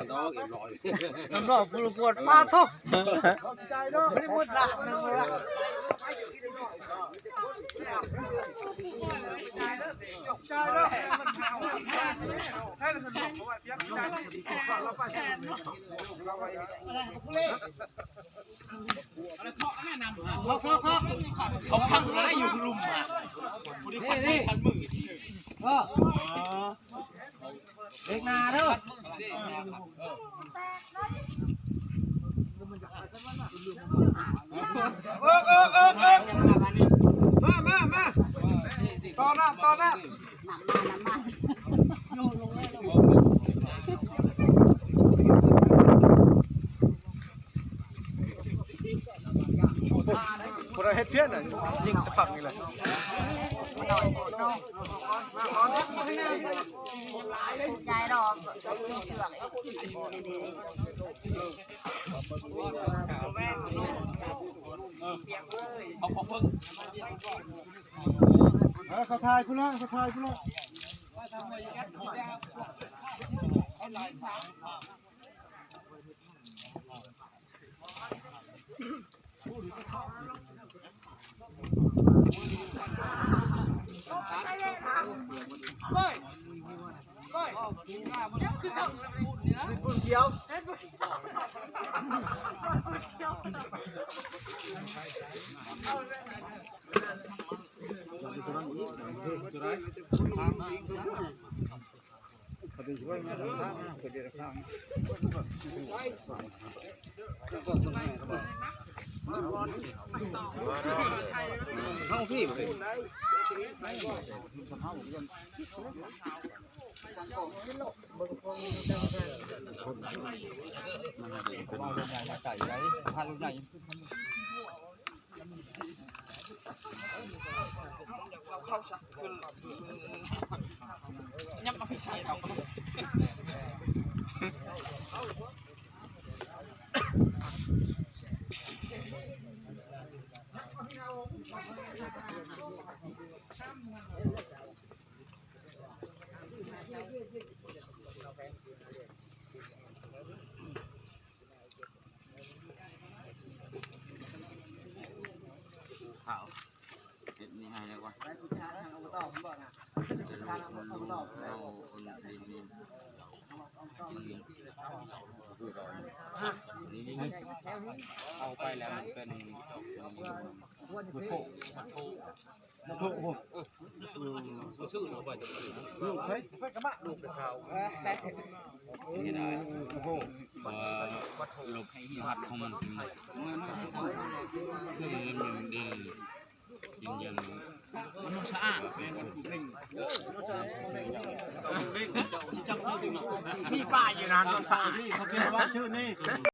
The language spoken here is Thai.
đó kiểu lòi nó đỏ phuột ba thôiไม่ได้พูดละนึงละใจเนาะมันหาวใช่แล้วมันบอกว่าเปียกใจเราไปเขาพังแล้วอยู่ลุมอ่ะนี่พันมือเด็กนาเด้อมาต่อหน้าคนเราเฮ็ดเพี้ยนอ่ะยิงตะปักนี่แหละใจดอกมีเชือกเขาทายกูละปุ่นเขียวเข้าพี่เลยใส่ไรพันใหญ่เข้าชักขึ้นยับมาพิเศษเอานี่ให้เลยว่าจะรู้เอาไปแล้วมันเป็นชื่อเราไปลูกเฮ้ยไปกระบะลูกกระเขานี่ได้ลบให้หัดของมันมันดียังมันสะอาดมีป้ายอยู่ร้านมันสะอาดที่เขาเขียนว่าชื่อนี่